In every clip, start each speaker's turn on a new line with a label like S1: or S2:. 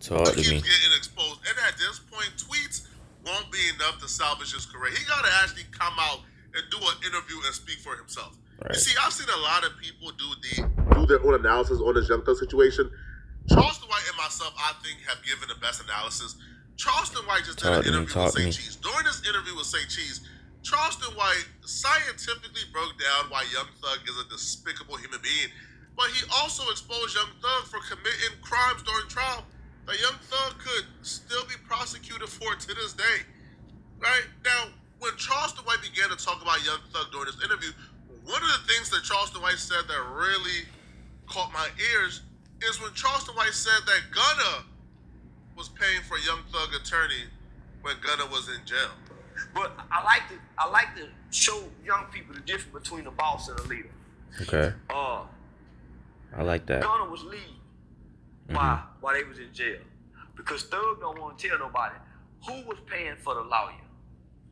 S1: Talk
S2: but
S1: to
S2: keeps
S1: me.
S2: getting exposed. And at this point, tweets won't be enough to salvage his career. He got to actually come out and do an interview and speak for himself. You
S1: Right.
S2: see, I've seen a lot of people do their own analysis on this Young Thug situation. Charleston White and myself, I think, have given the best analysis. Charleston White just did an interview with St. Cheese. During this interview with St. Cheese, Charleston White scientifically broke down why Young Thug is a despicable human being, but he also exposed Young Thug for committing crimes during trial that Young Thug could still be prosecuted for to this day. Right? Now, when Charleston White began to talk about Young Thug during this interview, one of the things that Charleston White said that really caught my ears is when Charleston White said that Gunna was paying for Young Thug attorney when Gunna was in jail.
S3: But I like to show young people the difference between a boss and a leader.
S1: Okay. I like that.
S3: Gunna was leading while they was in jail. Because Thug don't want to tell nobody who was paying for the lawyer.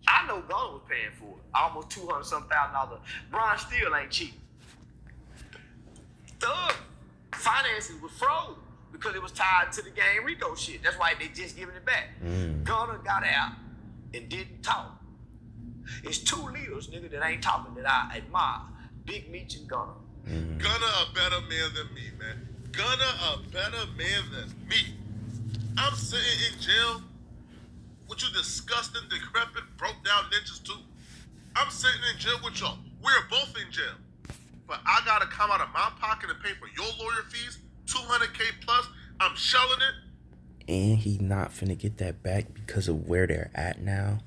S3: I know Gunna was paying for it. Almost $200,000. Brian still ain't cheap. Thug finances was froze because it was tied to the gang Rico shit. That's why they just giving it back. Gunna got out and didn't talk. It's two leaders, nigga, that ain't talking that I admire. Big Meech and Gunna.
S2: Gunna a better man than me, man. Gunna a better man than me. I'm sitting in jail with you disgusting, decrepit, broke down ninjas too. I'm sitting in jail with y'all. We're both in jail. But I gotta come out of my pocket and pay for your lawyer fees, $200K plus. I'm shelling it.
S1: And he not finna get that back because of where they're at now.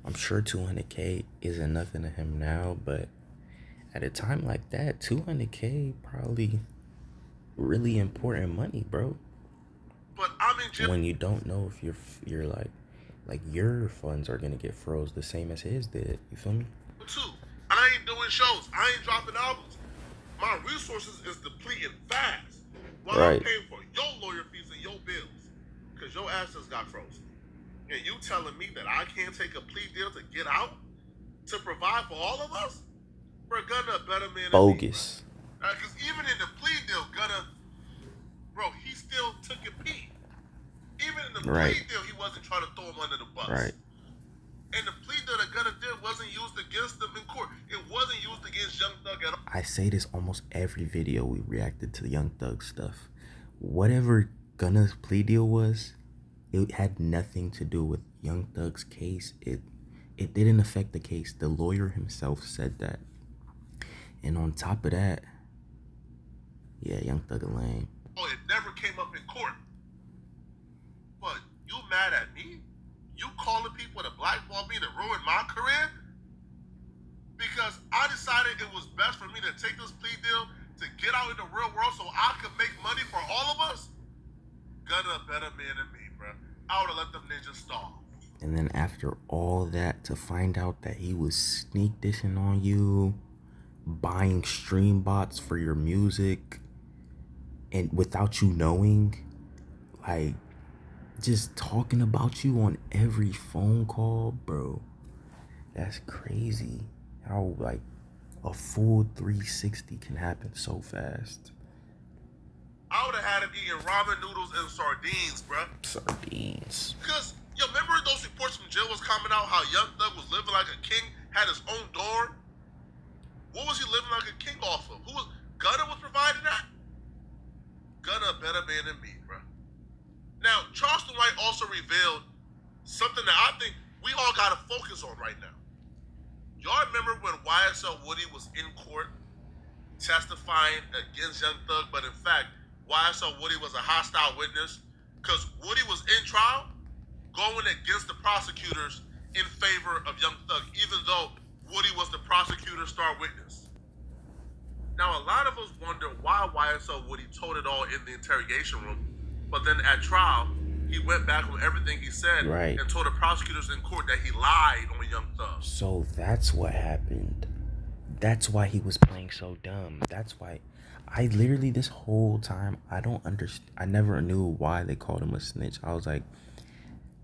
S1: I'm sure 200K isn't nothing to him now, but at a time like that, 200K probably really important money, bro.
S2: But I'm in jail.
S1: When you don't know if you're like your funds are gonna get froze the same as his did. You feel me?
S2: Too. I ain't doing shows. I ain't dropping albums. My resources is depleting fast. While I'm paying for your lawyer fees and your bills. Because your assets got frozen. And you telling me that I can't take a plea deal to get out? To provide for all of us? Bro, Gunna a better man than
S1: bogus.
S2: Because even in the plea deal, Gunna, bro, he still took a plea. Even in the plea deal, he wasn't trying to throw him under the bus.
S1: Right.
S2: And the plea deal that Gunna did wasn't used against him in court. It wasn't used against Young Thug at all.
S1: I say this almost every video we reacted to the Young Thug stuff. Whatever Gunna's plea deal was, it had nothing to do with Young Thug's case. It didn't affect the case. The lawyer himself said that. And on top of that, yeah, Young Thug a lame.
S2: Oh, it never came up in court. But you mad at me? You calling people to blackball me to ruin my career? Because I decided it was best for me to take this plea deal to get out in the real world so I could make money for all of us? Gunna a better man than me, bro. I would have let them ninjas starve.
S1: And then after all that, to find out that he was sneak dissing on you, buying stream bots for your music, and without you knowing, like, just talking about you on every phone call, bro. That's crazy. How, like, a full 360 can happen so fast.
S2: I would have had him eating ramen noodles and sardines, bro.
S1: Sardines.
S2: Because, yo, remember those reports from jail was coming out how Young Thug was living like a king, had his own dorm? What was he living like a king off of? Gunna was providing that? Gunna a better man than me, bro. Now, Charleston White also revealed something that I think we all got to focus on right now. Y'all remember when YSL Woody was in court testifying against Young Thug, but in fact, YSL Woody was a hostile witness because Woody was in trial going against the prosecutors in favor of Young Thug, even though Woody was the prosecutor's star witness. Now, a lot of us wonder why YSL Woody told it all in the interrogation room, but then at trial, he went back on everything he said and told the prosecutors in court that he lied on Young Thug.
S1: So that's what happened. That's why he was playing so dumb. That's why I literally this whole time, I don't understand. I never knew why they called him a snitch. I was like,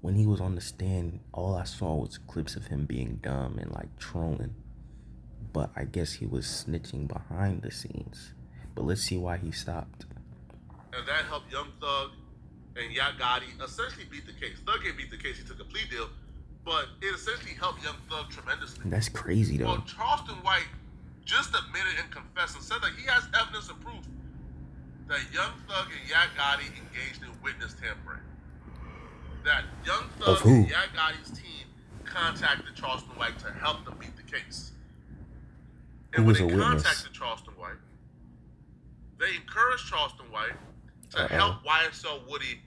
S1: when he was on the stand, all I saw was clips of him being dumb and like trolling. But I guess he was snitching behind the scenes. But let's see why he stopped.
S2: And that helped Young Thug and Yacht Gotti essentially beat the case. Thug ain't beat the case, he took a plea deal, but it essentially helped Young Thug tremendously.
S1: That's crazy though.
S2: Well, Charleston White just admitted and confessed and said that he has evidence and proof that Young Thug and Yacht Gotti engaged in witness tampering. That Young Thug and Yacht Gotti's team contacted Charleston White to help them beat the case. And when they contacted Charleston White, they encouraged Charleston White to help YSL Woody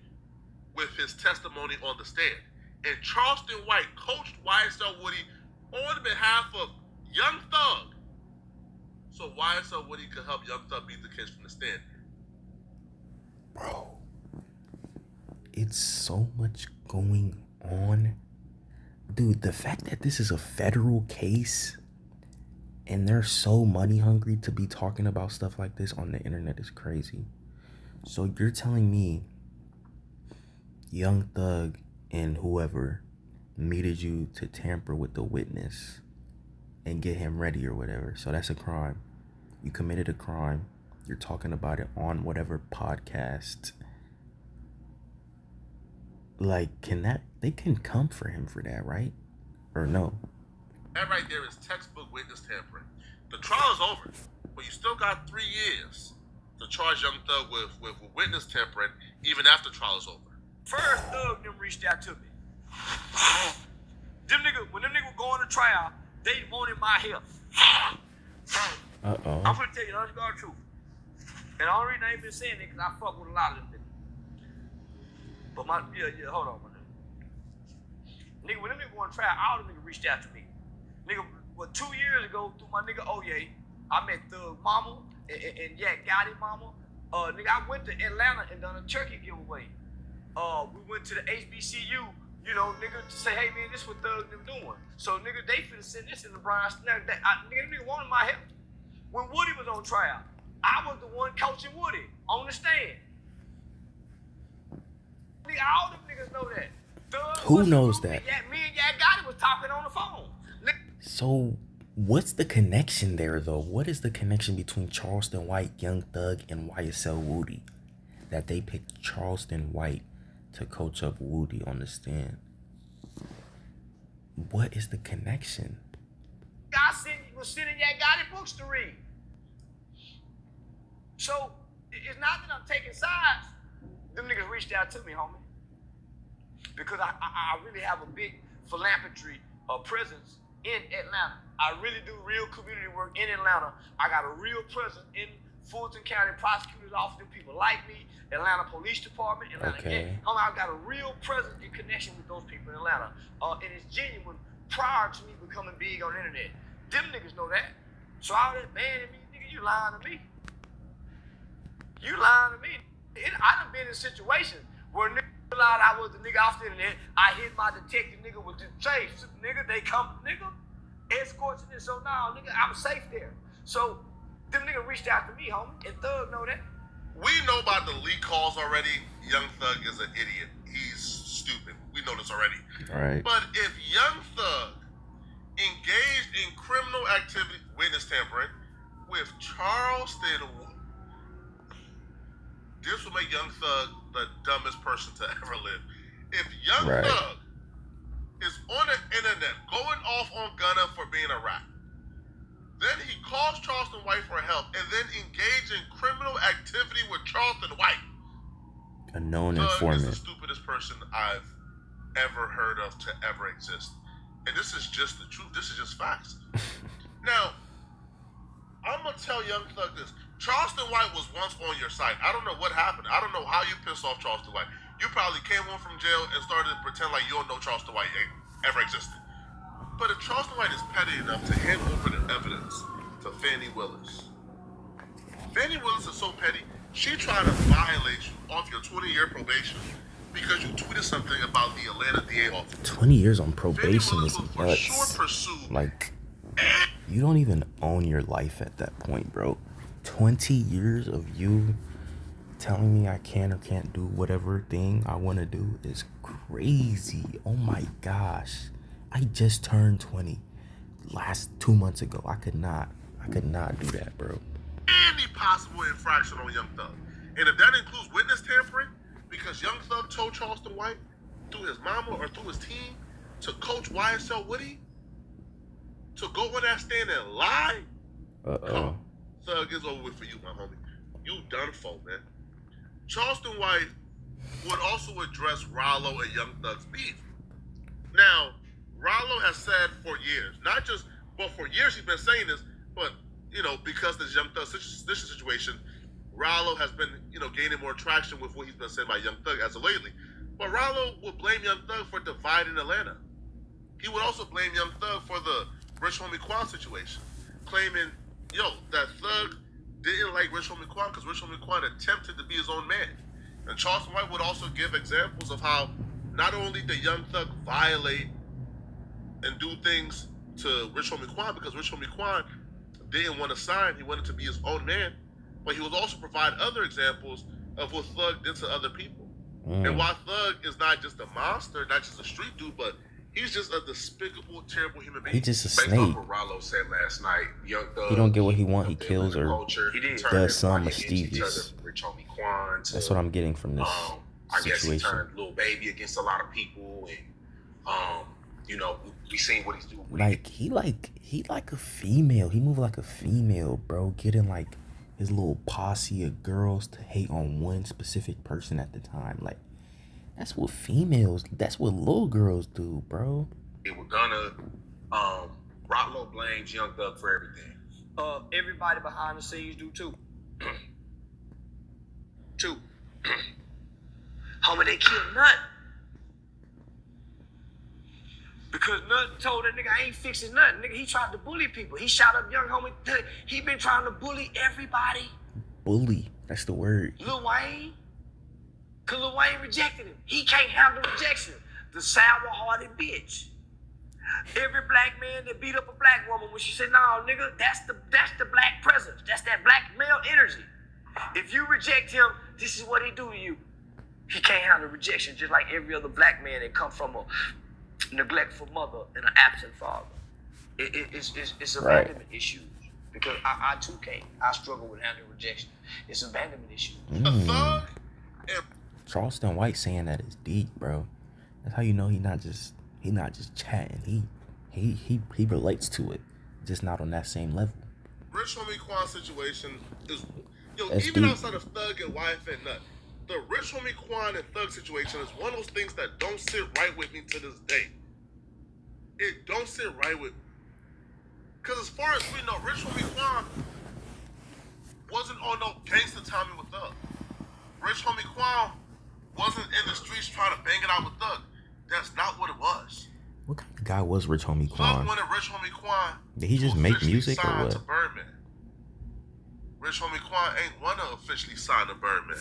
S2: with his testimony on the stand. And Charleston White coached YSL Woody on behalf of Young Thug, so YSL Woody could help Young Thug beat the case from the stand.
S1: Bro, it's so much going on. Dude, the fact that this is a federal case and they're so money hungry to be talking about stuff like this on the internet is crazy. So you're telling me Young Thug and whoever needed you to tamper with the witness and get him ready or whatever. So that's a crime. You committed a crime. You're talking about it on whatever podcast. Like, they can come for him for that, right? Or no?
S2: That right there is textbook witness tampering. The trial is over, but you still got 3 years to charge Young Thug with witness tampering even after the trial is over.
S3: First, Thug them reached out to me. When them niggas were going to trial, they wanted my help. I'm gonna tell you the honest God truth. And the only reason I ain't been saying it because I fuck with a lot of them niggas. But hold on, my nigga. When them niggas going to trial, all them niggas reached out to me. Nigga, 2 years ago, through my nigga Oye, I met Thug Mama and Yacht Gotti Mama. Nigga, I went to Atlanta and done a turkey giveaway. We went to the HBCU, you know, nigga, to say, hey man, this what Thug them doing. So nigga, they finna send this in the Brian. Nigga wanted my help. When Woody was on trial, I was the one coaching Woody on the stand. Nigga, all them niggas know that. Thug
S1: Who knows that?
S3: Me and Yacht Gotti was talking on the phone.
S1: So what's the connection there though? What is the connection between Charleston White, Young Thug, and YSL Woody? That they picked Charleston White to coach up Woody on the stand. What is the connection?
S3: I was sending Yacht Gotti books to read. So it's not that I'm taking sides. Them niggas reached out to me, homie. Because I really have a big philanthropy presence in Atlanta. I really do real community work in Atlanta. I got a real presence in Fulton County Prosecutor's Office. Them people like me. Atlanta Police Department. Atlanta.
S1: Okay.
S3: Homie, I got a real presence in connection with those people in Atlanta. And it's genuine prior to me becoming big on the internet. Them niggas know that. So all that, man, nigga, you lying to me. You lying to me. I done been in situations where niggas realized I was the nigga off the internet. I hit my detective nigga with the safe. Nigga, they come, nigga, escorts and this. So now, nigga, I'm safe there. So them niggas reached out to me, homie, and Thug know that.
S2: We know about the leak calls already. Young Thug is an idiot. He's stupid. We know this already.
S1: All right.
S2: But if Young Thug engaged in criminal activity, witness tampering, with Charleston, this will make Young Thug the dumbest person to ever live. If Young Thug is on the internet going off on Gunna for being a rat, then he calls Charleston White for help and then engage in criminal activity with Charleston White.
S1: A known
S2: Thug
S1: informant.
S2: is the stupidest person I've ever heard of to ever exist. And this is just the truth. This is just facts. Now, I'm going to tell Young Thug this. Charleston White was once on your side. I don't know what happened. I don't know how you pissed off Charleston White. You probably came home from jail and started to pretend like you don't know Charleston White ever existed. But if Charleston White is petty enough to hand over the evidence to Fannie Willis, Fannie Willis is so petty, she tried to violate you off your 20-year probation because you tweeted something about the Atlanta DA office.
S1: 20 years on probation is
S2: for sure
S1: nuts.
S2: pursued.
S1: Like, you don't even own your life at that point, bro. 20 years of you telling me I can or can't do whatever thing I want to do is crazy. Oh my gosh. I just turned 20 last 2 months ago. I could not do that, bro.
S2: Any possible infraction on Young Thug. And if that includes witness tampering, because Young Thug told Charleston White through his mama or through his team to coach YSL Woody to go on that stand and lie? Come on. Thug is over with for you, my homie. You done for, man. Charleston White would also address Rollo and Young Thug's beef. Now, Rollo has said for years, not just, well, for years he's been saying this, but, because this Young Thug situation, Rollo has been, gaining more traction with what he's been saying by Young Thug as of lately. But Rollo would blame Young Thug for dividing Atlanta. He would also blame Young Thug for the Rich Homie Quan situation, claiming, that Thug didn't like Rich Homie Quan because Rich Homie Quan attempted to be his own man. And Charleston White would also give examples of how not only did Young Thug violate and do things to Rich Homie Quan because Rich Homie Quan didn't want to sign, he wanted to be his own man, but he would also provide other examples of what Thug did to other people. And why Thug is not just a monster, not just a street dude, but he's just a despicable, terrible human being.
S1: He just a
S4: Based
S1: snake.
S4: off what Rollo said last night, Young Thug,
S1: He don't get what he want. He kills or
S4: he
S1: does some mischievous.
S4: Rich Homie Quan.
S1: That's what I'm getting from this
S4: I guess he
S1: situation.
S4: turned Lil Baby against a lot of people, and we seen what he's doing.
S1: Like he like a female. He move like a female, bro. Getting like his little posse of girls to hate on one specific person at the time. Like that's what little girls do, bro.
S4: We're gonna Rollo blames Young Thug for everything.
S3: Everybody behind the scenes do too. Homie, they killed Nut. Because Nut told that nigga, I ain't fixing nothing. Nigga, he tried to bully people. He shot up young homie. He been trying to bully everybody.
S1: Bully. That's the word.
S3: Lil Wayne. Because Lil Wayne rejected him. He can't handle rejection. The sour-hearted bitch. Every black man that beat up a black woman when she said, no, nigga, that's the black presence. That's that black male energy. If you reject him, this is what he do to you. He can't handle rejection just like every other black man that come from a neglectful mother and an absent father. It's abandonment issues. Because I too can't. I struggle with handling rejection. It's abandonment issues.
S2: Thug and
S1: Charleston White saying that is deep, bro. That's how you know he not just chatting. He relates to it, just not on that same level.
S2: Rich Homie Quan situation is,
S1: That's
S2: even
S1: deep.
S2: outside of Thug and YF and Nut, the Rich Homie Quan and Thug situation is one of those things that don't sit right with me to this day. It don't sit right with me. Because as far as we know, Rich Homie Quan wasn't on no gangster timing with Thug. Rich Homie Quan wasn't in the streets trying to bang it out with Thug. That's not what it was.
S1: What kind of guy was Rich Homie
S2: Thug
S1: Quan?
S2: wanted Rich Homie Quan
S1: Did he just
S2: to
S1: make
S2: officially
S1: music or
S2: sign
S1: what?
S2: to Birdman. Rich Homie Quan ain't want to officially sign to Birdman.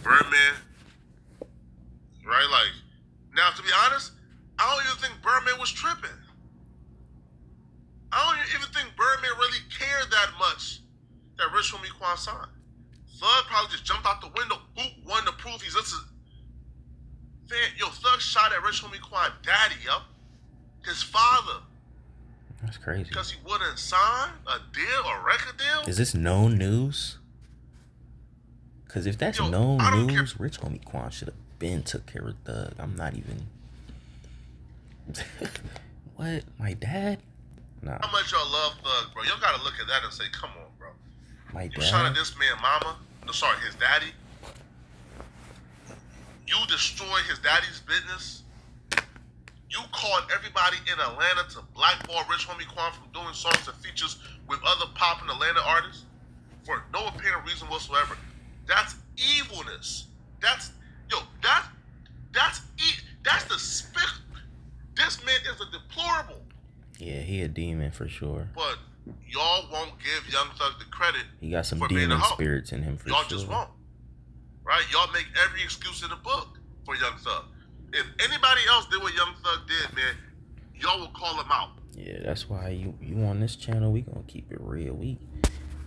S2: Birdman, right? Like, now to be honest, I don't even think Birdman was tripping. I don't even think Birdman really cared that much that Rich Homie Quan signed. Thug probably just jumped out the window, wanted to prove he's this. Thug shot at Rich Homie Quan daddy, his father,
S1: That's crazy.
S2: because he wouldn't sign a deal, a record deal.
S1: Is this known news? Because if that's known
S2: I don't
S1: news, Rich Homie Quan should have been took care of Thug. I'm not even. What? My dad? Nah.
S2: How much y'all love Thug, bro? Y'all gotta look at that and say, come on, bro.
S1: My
S2: You shot at
S1: dad?
S2: this man mama, his daddy. You destroyed his daddy's business. You called everybody in Atlanta to blackball Rich Homie Quan from doing songs and features with other pop and Atlanta artists for no apparent reason whatsoever. That's evilness. That's the spirit. This man is a deplorable.
S1: Yeah, he a demon for sure.
S2: But y'all won't give Young Thug the credit.
S1: He got some
S2: for being a
S1: demon
S2: hoe.
S1: spirits in him for
S2: Y'all
S1: sure.
S2: just won't. Right? Y'all make every excuse in the book for Young Thug. If anybody else did what Young Thug did, man, y'all will call him out.
S1: Yeah, that's why you on this channel, we gonna keep it real. We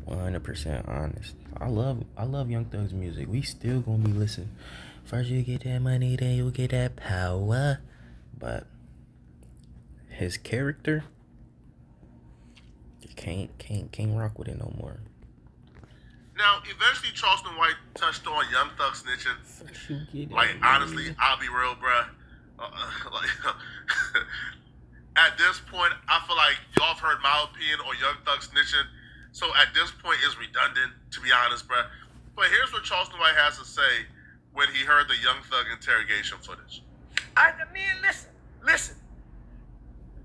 S1: 100% honest. I love Young Thug's music. We still gonna be listening. First you get that money, then you get that power. But his character, you can't rock with it no more.
S2: Now, eventually, Charleston White touched on Young Thug snitching. Like, honestly, I'll be real, bruh. Like, at this point, I feel like y'all have heard my opinion on Young Thug snitching. So at this point, it's redundant, to be honest, bruh. But here's what Charleston White has to say when he heard the Young Thug interrogation footage.
S3: I mean, listen.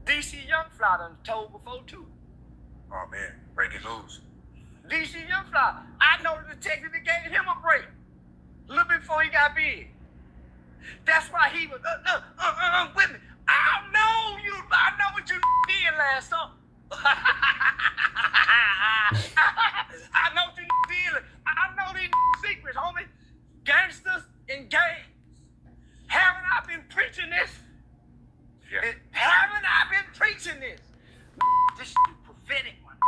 S3: DC Young Fly done told before, too.
S4: Oh man, breaking news.
S3: DC Young Fly, I know the detective that gave him a break a little bit before he got big. That's why he was with me. I know what you did last summer. I know what you did. I know these secrets, homie. Gangsters and gangs. Haven't I been preaching this?
S4: Yeah.
S3: Haven't I been preaching this? This shit is prophetic, man.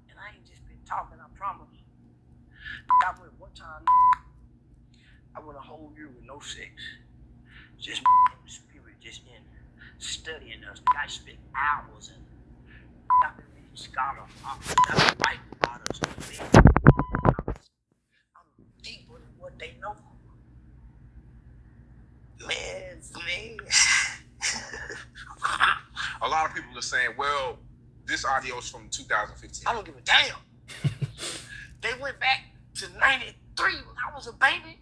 S3: And I ain't just been talking, I promise. I went one time, I went a whole year with no sex. Just in the spirit, just in studying us. I spent hours and I've been reading scholars. I've been writing about us. I'm deeper than what they know. Man.
S4: A lot of people are saying, well, this audio is from 2015.
S3: I don't give a damn. They went back to 93 when I was a baby.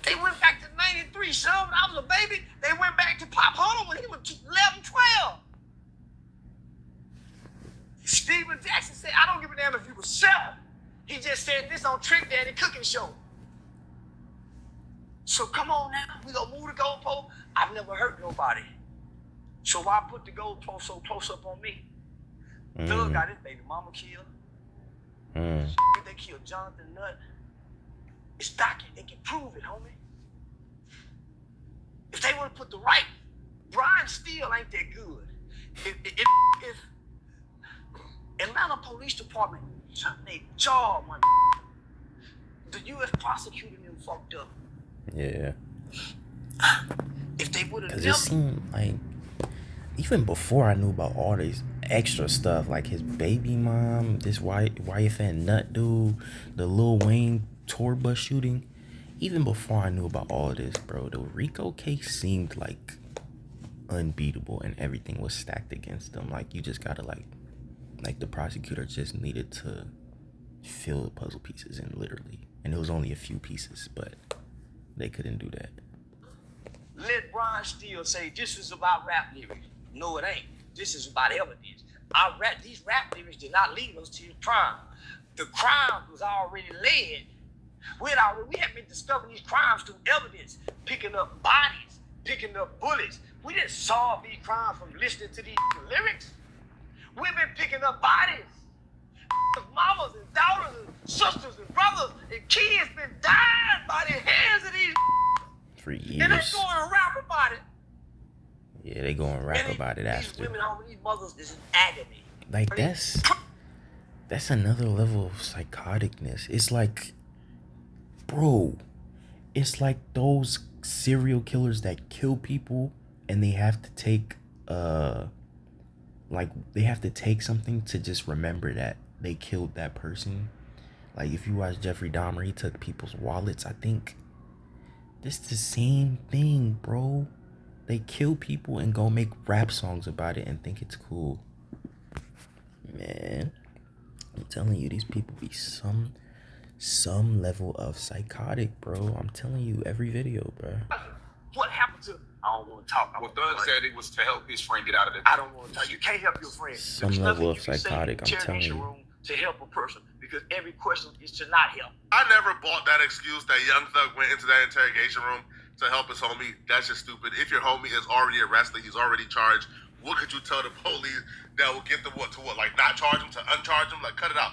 S3: They went back to 93, son, when I was a baby. They went back to Pop Hunter when he was 11, 12. Steven Jackson said, I don't give a damn if you were 7. He just said this on Trick Daddy Cooking Show. So come on now, we gonna move the goalpost. I've never hurt nobody. So why put the goalpost so close up on me? Thug got his baby mama killed. They killed Jonathan Nutt. It's documented. They can prove it, homie. If they would have put the right, Brian Steele ain't that good. If Atlanta Police Department, they jaw one, the U.S. prosecutor them fucked up.
S1: Yeah.
S3: If they would have
S1: Because it seemed like, even before I knew about all this extra stuff, like his baby mom, this YFN nut dude, the Lil Wayne tour bus shooting, even before I knew about all of this, bro, the Rico case seemed like unbeatable and everything was stacked against them. Like, you just gotta like the prosecutor just needed to fill the puzzle pieces in, literally. And it was only a few pieces, but they couldn't do that.
S3: Let Brian Steele say this is about rap lyrics. No, it ain't. This is about evidence. These rap lyrics did not lead us to the crime. The crime was already led. We had been discovering these crimes through evidence, picking up bodies, picking up bullets. We didn't solve these crimes from listening to these lyrics. We've been picking up bodies. Mamas and daughters and sisters and brothers and kids been dying by the hands of these
S1: for years.
S3: And they going to rap about it.
S1: Yeah, they going to rap about it after.
S3: These women, these mothers is in agony.
S1: Like, that's another level of psychoticness. It's like, bro, it's like those serial killers that kill people and they have to take something to just remember that they killed that person. Like, if you watch Jeffrey Dahmer, he took people's wallets. I think it's the same thing, bro. They kill people and go make rap songs about it and think it's cool. Man, I'm telling you, these people be some level of psychotic, bro. I'm telling you, every video, bro.
S3: What happened to? I don't want to talk.
S4: Well, Thug said it was to help his friend get out of the.
S3: I don't want to talk. You can't help your friend.
S1: Some level of psychotic, I'm telling you.
S3: Room to help a person, because every question is to not help.
S2: I never bought that excuse that Young Thug went into that interrogation room to help his homie. That's just stupid. If your homie is already arrested, he's already charged. What could you tell the police that will get them like not charge him, to uncharge him? Like, cut it out.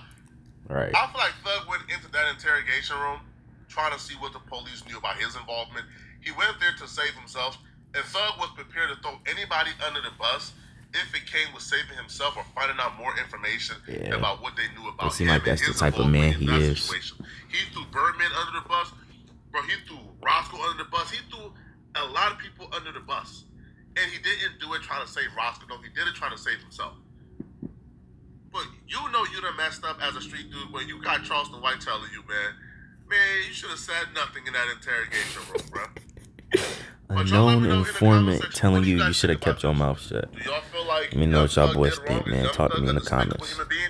S1: Right.
S2: I feel like Thug went into that interrogation room trying to see what the police knew about his involvement. He went there to save himself, and Thug was prepared to throw anybody under the bus if it came with saving himself or finding out more information about what they knew about him.
S1: It seems like that's the type of man he is.
S2: Situation. He threw Birdman under the bus. Bro, he threw Roscoe under the bus. He threw a lot of people under the bus. And he didn't do it trying to save Roscoe. No, he did it trying to save himself. But you know you done messed up as a street dude when you got Charleston White telling you, man, you should have said nothing in that interrogation room, bro.
S1: A known informant telling you should have kept your mouth shut.
S2: Do y'all feel like
S1: Let me know what y'all
S2: Young Thug
S1: boys
S2: did wrong
S1: think,
S2: and
S1: man.
S2: Young
S1: Talk to
S2: Thug
S1: me in the
S2: a despicable
S1: comments.
S2: human being?